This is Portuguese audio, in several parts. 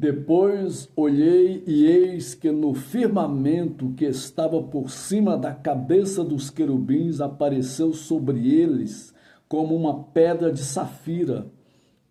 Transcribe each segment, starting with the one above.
Depois olhei e eis que no firmamento que estava por cima da cabeça dos querubins apareceu sobre eles como uma pedra de safira,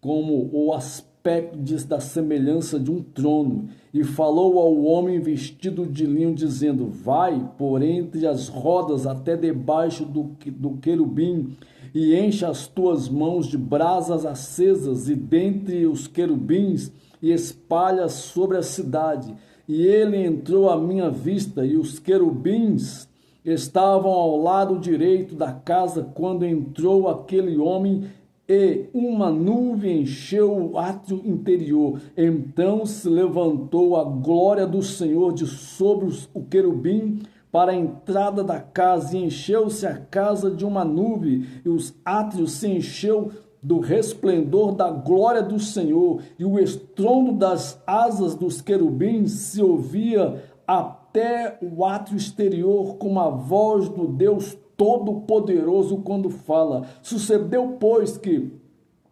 como o aspecto da semelhança de um trono, e falou ao homem vestido de linho, dizendo: vai por entre as rodas até debaixo do querubim, e enche as tuas mãos de brasas acesas, e dentre os querubins, e espalha sobre a cidade. E ele entrou à minha vista, e os querubins estavam ao lado direito da casa quando entrou aquele homem, e uma nuvem encheu o átrio interior. Então se levantou a glória do Senhor de sobre o querubim para a entrada da casa, e encheu-se a casa de uma nuvem, e os átrios se encheu do resplendor da glória do Senhor, e o estrondo das asas dos querubins se ouvia até o átrio exterior, como a voz do Deus Todo-Poderoso quando fala. Sucedeu, pois, que,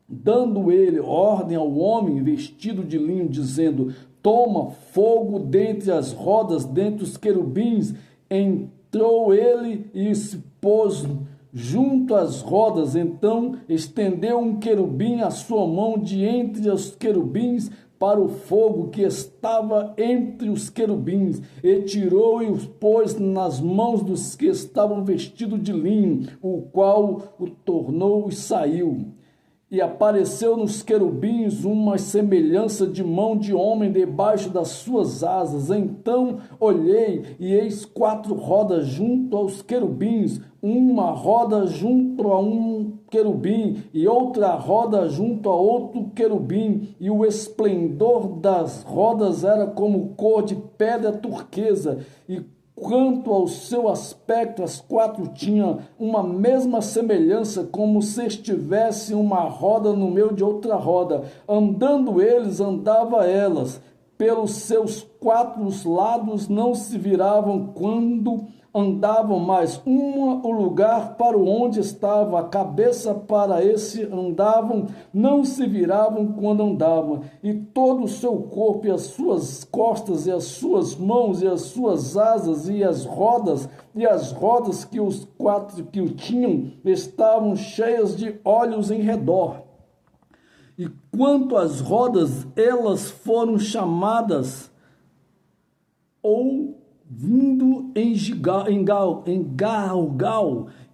dando ele ordem ao homem vestido de linho, dizendo: toma fogo dentre as rodas, dentre os querubins, entrou ele e se pôs junto às rodas. Então estendeu um querubim a sua mão de entre os querubins para o fogo que estava entre os querubins, e tirou e os pôs nas mãos dos que estavam vestidos de linho, o qual o tornou e saiu. E apareceu nos querubins uma semelhança de mão de homem debaixo das suas asas. Então olhei, e eis 4 rodas junto aos querubins, uma roda junto a um querubim, e outra roda junto a outro querubim, e o esplendor das rodas era como cor de pedra turquesa, e quanto ao seu aspecto, as 4 tinham uma mesma semelhança, como se estivesse uma roda no meio de outra roda. Andando eles, andava elas. Pelos seus 4 lados não se viravam quando andavam, mas o lugar para onde estava a cabeça para esse andavam, não se viravam quando andavam, e todo o seu corpo, e as suas costas, e as suas mãos, e as suas asas, e as rodas que os 4 que o tinham, estavam cheias de olhos em redor. E quanto às rodas, elas foram chamadas ou vindo em galgal,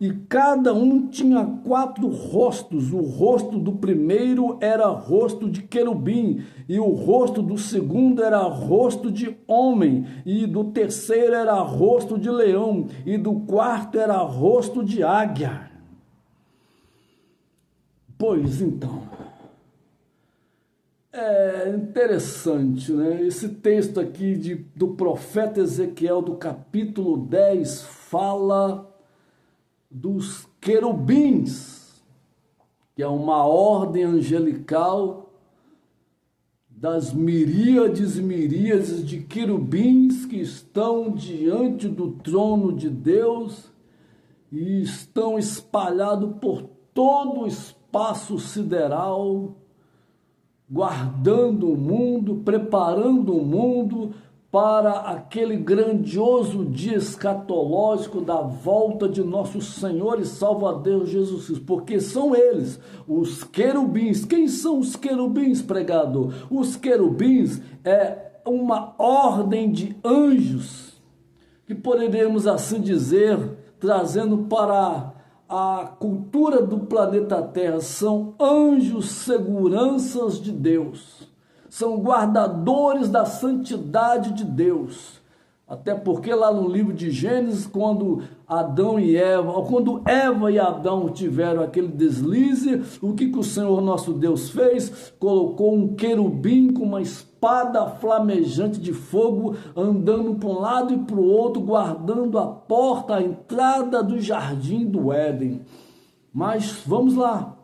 e cada um tinha 4 rostos. O rosto do primeiro era rosto de querubim, e o rosto do segundo era rosto de homem, e do terceiro era rosto de leão, e do quarto era rosto de águia. Pois então, é interessante, né? Esse texto aqui do profeta Ezequiel, do capítulo 10, fala dos querubins, que é uma ordem angelical das miríades e miríades de querubins que estão diante do trono de Deus e estão espalhados por todo o espaço sideral, guardando o mundo, preparando o mundo para aquele grandioso dia escatológico da volta de nosso Senhor e Salvador Jesus Cristo, porque são eles, os querubins. Quem são os querubins, pregador? Os querubins é uma ordem de anjos, que poderíamos assim dizer, trazendo para a cultura do planeta Terra, são anjos seguranças de Deus, são guardadores da santidade de Deus. Até porque lá no livro de Gênesis, quando Eva e Adão tiveram aquele deslize, o que o Senhor nosso Deus fez? Colocou um querubim com uma espada flamejante de fogo, andando para um lado e para o outro, guardando a porta, a entrada do jardim do Éden. Mas vamos lá.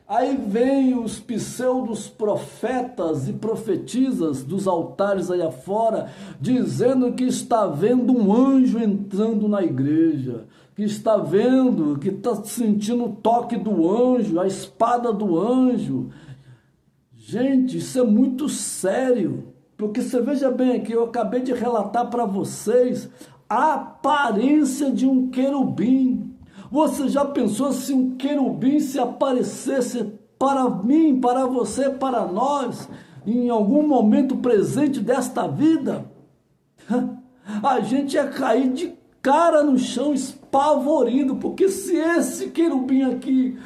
Aí vem os pseudos profetas e profetisas dos altares aí afora, dizendo que está vendo um anjo entrando na igreja, que está vendo, que está sentindo o toque do anjo, a espada do anjo. Gente, isso é muito sério, porque você veja bem aqui, eu acabei de relatar para vocês a aparência de um querubim. Você já pensou se um querubim se aparecesse para mim, para você, para nós, em algum momento presente desta vida? A gente ia cair de cara no chão, espavorido, porque se esse querubim aqui,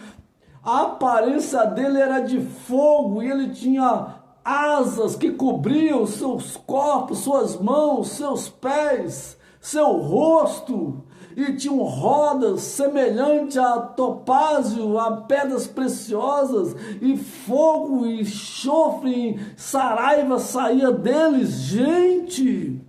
a aparência dele era de fogo e ele tinha asas que cobriam seus corpos, suas mãos, seus pés, seu rosto, e tinham rodas semelhantes a topázio, a pedras preciosas, e fogo e enxofre, saraiva saía deles. Gente,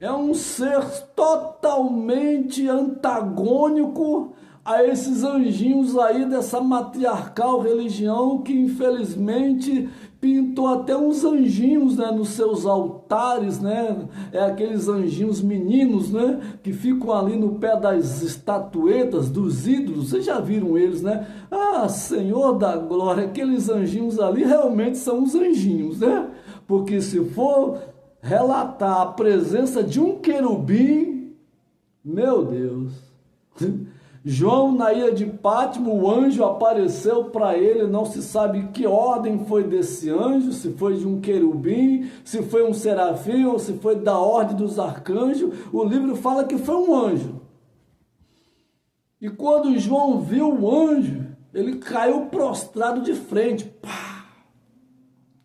é um ser totalmente antagônico a esses anjinhos aí dessa matriarcal religião que infelizmente pintou até uns anjinhos, né, nos seus altares, né? É aqueles anjinhos meninos, né, que ficam ali no pé das estatuetas, dos ídolos. Vocês já viram eles, né? Ah, Senhor da glória, aqueles anjinhos ali realmente são os anjinhos, né? Porque se for relatar a presença de um querubim, meu Deus. João, na ilha de Pátimo, o anjo apareceu para ele, não se sabe que ordem foi desse anjo, se foi de um querubim, se foi um serafim ou se foi da ordem dos arcanjos. O livro fala que foi um anjo. E quando João viu o anjo, ele caiu prostrado de frente. Pá!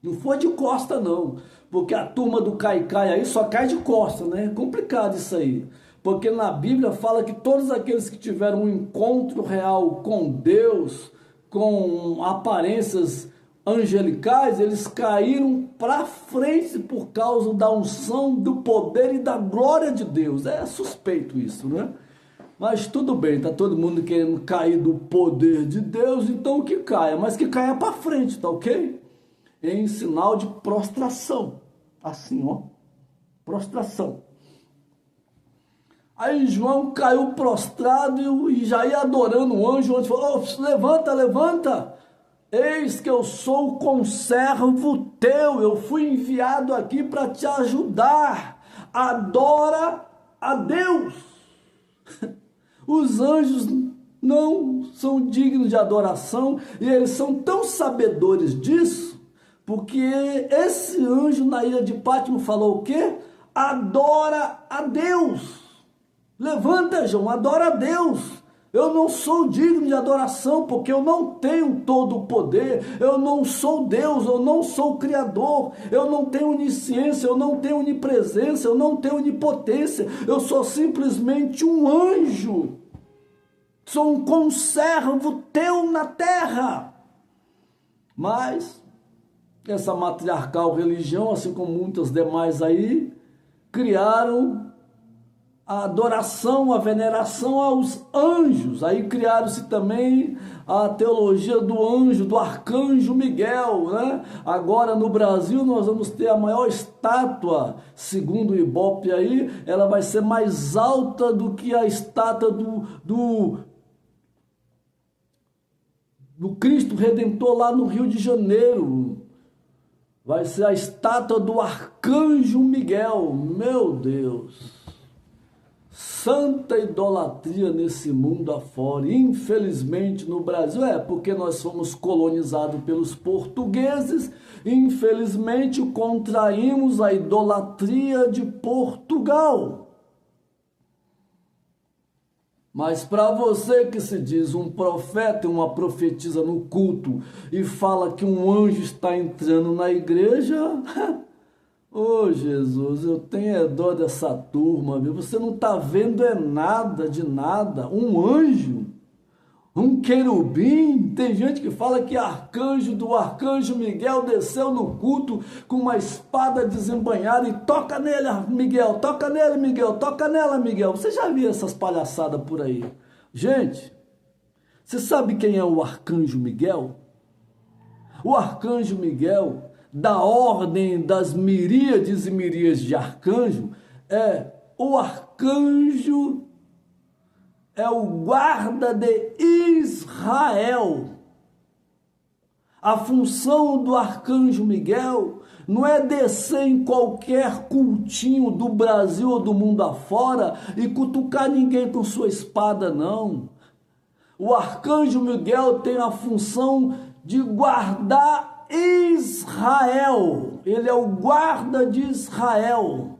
Não foi de costa não, porque a turma do cai-cai aí só cai de costa, né? É complicado isso aí. Porque na Bíblia fala que todos aqueles que tiveram um encontro real com Deus, com aparências angelicais, eles caíram para frente por causa da unção, do poder e da glória de Deus. É suspeito isso, né? Mas tudo bem, tá todo mundo querendo cair do poder de Deus, então que caia, mas que caia para frente, tá ok? Em sinal de prostração, assim, ó, prostração. Aí João caiu prostrado e já ia adorando o anjo. O anjo falou: oh, levanta, levanta. Eis que eu sou o conservo teu. Eu fui enviado aqui para te ajudar. Adora a Deus. Os anjos não são dignos de adoração e eles são tão sabedores disso, porque esse anjo na ilha de Pátimo falou o quê? Adora a Deus. Levanta, João, adora a Deus. Eu não sou digno de adoração, porque eu não tenho todo o poder. Eu não sou Deus, eu não sou o Criador. Eu não tenho onisciência, eu não tenho onipresença, eu não tenho onipotência. Eu sou simplesmente um anjo. Sou um conservo teu na terra. Mas essa matriarcal religião, assim como muitas demais aí, criaram a adoração, a veneração aos anjos. Aí criaram-se também a teologia do anjo, do arcanjo Miguel, né? Agora no Brasil nós vamos ter a maior estátua, segundo o Ibope aí, ela vai ser mais alta do que a estátua do Cristo Redentor lá no Rio de Janeiro. Vai ser a estátua do arcanjo Miguel. Meu Deus! Santa idolatria nesse mundo afora. Infelizmente no Brasil porque nós fomos colonizados pelos portugueses. Infelizmente contraímos a idolatria de Portugal. Mas para você que se diz um profeta e uma profetisa no culto e fala que um anjo está entrando na igreja, ô Jesus, eu tenho dó dessa turma, viu? Você não está vendo nada de nada. Um anjo, um querubim. Tem gente que fala que do arcanjo Miguel desceu no culto com uma espada desembainhada e toca nele, Miguel, toca nele, Miguel, toca nela, Miguel. Você já viu essas palhaçadas por aí? Gente, você sabe quem é o arcanjo Miguel? O arcanjo Miguel, da ordem das miríades e miríades de arcanjo, o arcanjo é o guarda de Israel. A função do arcanjo Miguel não é descer em qualquer cultinho do Brasil ou do mundo afora e cutucar ninguém com sua espada, não. O arcanjo Miguel tem a função de guardar Israel. Ele é o guarda de Israel.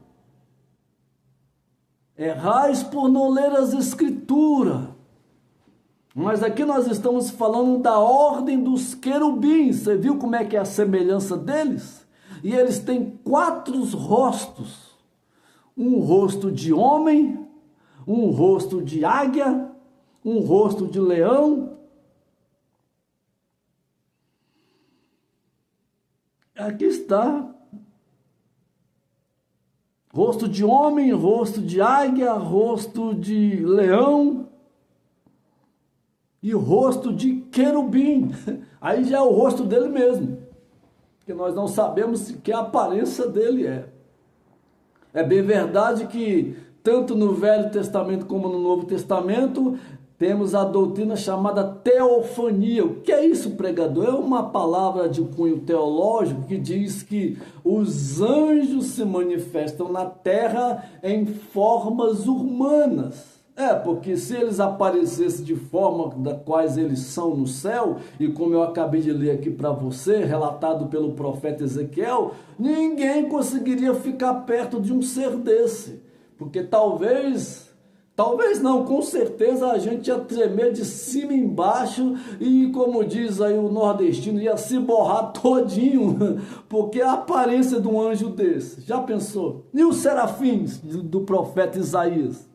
Errais por não ler as escrituras. Mas aqui nós estamos falando da ordem dos querubins. Você viu como é que é a semelhança deles? E eles têm 4 rostos. Um rosto de homem, um rosto de águia, um rosto de leão. Aqui está. Rosto de homem, rosto de águia, rosto de leão e rosto de querubim. Aí já é o rosto dele mesmo, porque nós não sabemos que a aparência dele é. É bem verdade que tanto no Velho Testamento como no Novo Testamento temos a doutrina chamada teofania. O que é isso, pregador? É uma palavra de cunho teológico que diz que os anjos se manifestam na terra em formas humanas. Porque se eles aparecessem de forma da quais eles são no céu, e como eu acabei de ler aqui para você, relatado pelo profeta Ezequiel, ninguém conseguiria ficar perto de um ser desse, porque talvez não, com certeza a gente ia tremer de cima e embaixo e, como diz aí o nordestino, ia se borrar todinho, porque a aparência de um anjo desse, já pensou? E os serafins do profeta Isaías?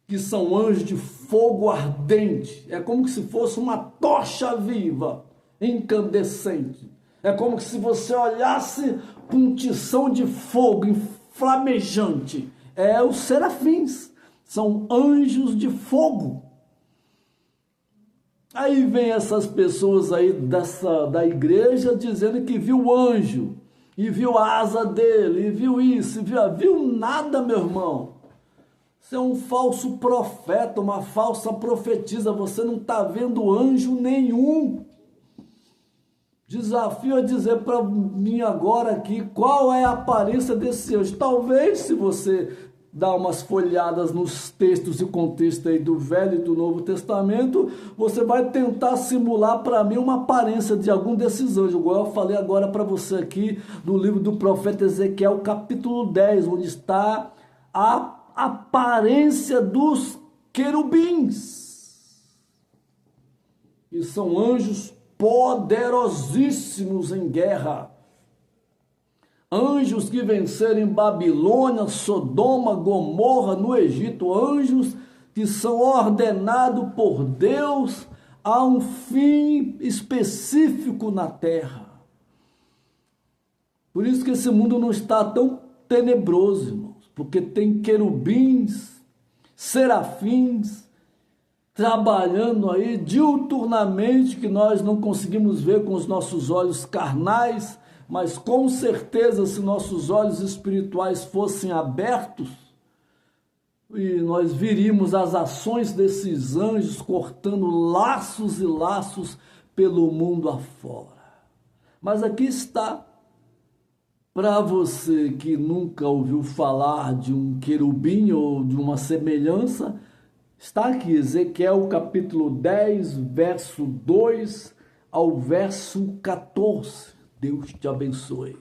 Que são anjos de fogo ardente, é como se fosse uma tocha viva, incandescente. É como se você olhasse com um tição de fogo flamejante. É os serafins, são anjos de fogo. Aí vem essas pessoas aí da igreja dizendo que viu o anjo, e viu a asa dele, e viu isso, viu nada, meu irmão. Você é um falso profeta, uma falsa profetisa, você não está vendo anjo nenhum. Desafio a dizer para mim agora aqui qual é a aparência desse anjo. Talvez, se você dá umas folhadas nos textos e contextos aí do Velho e do Novo Testamento, você vai tentar simular para mim uma aparência de algum desses anjos, igual eu falei agora para você aqui no livro do profeta Ezequiel, capítulo 10, onde está a aparência dos querubins, e são anjos poderosíssimos em guerra, anjos que venceram em Babilônia, Sodoma, Gomorra, no Egito, anjos que são ordenados por Deus a um fim específico na terra. Por isso que esse mundo não está tão tenebroso, irmãos, porque tem querubins, serafins, trabalhando aí diuturnamente, que nós não conseguimos ver com os nossos olhos carnais, mas com certeza se nossos olhos espirituais fossem abertos, e nós viríamos as ações desses anjos cortando laços e laços pelo mundo afora. Mas aqui está, para você que nunca ouviu falar de um querubim ou de uma semelhança, está aqui, Ezequiel capítulo 10, verso 2 ao verso 14. Deus te abençoe.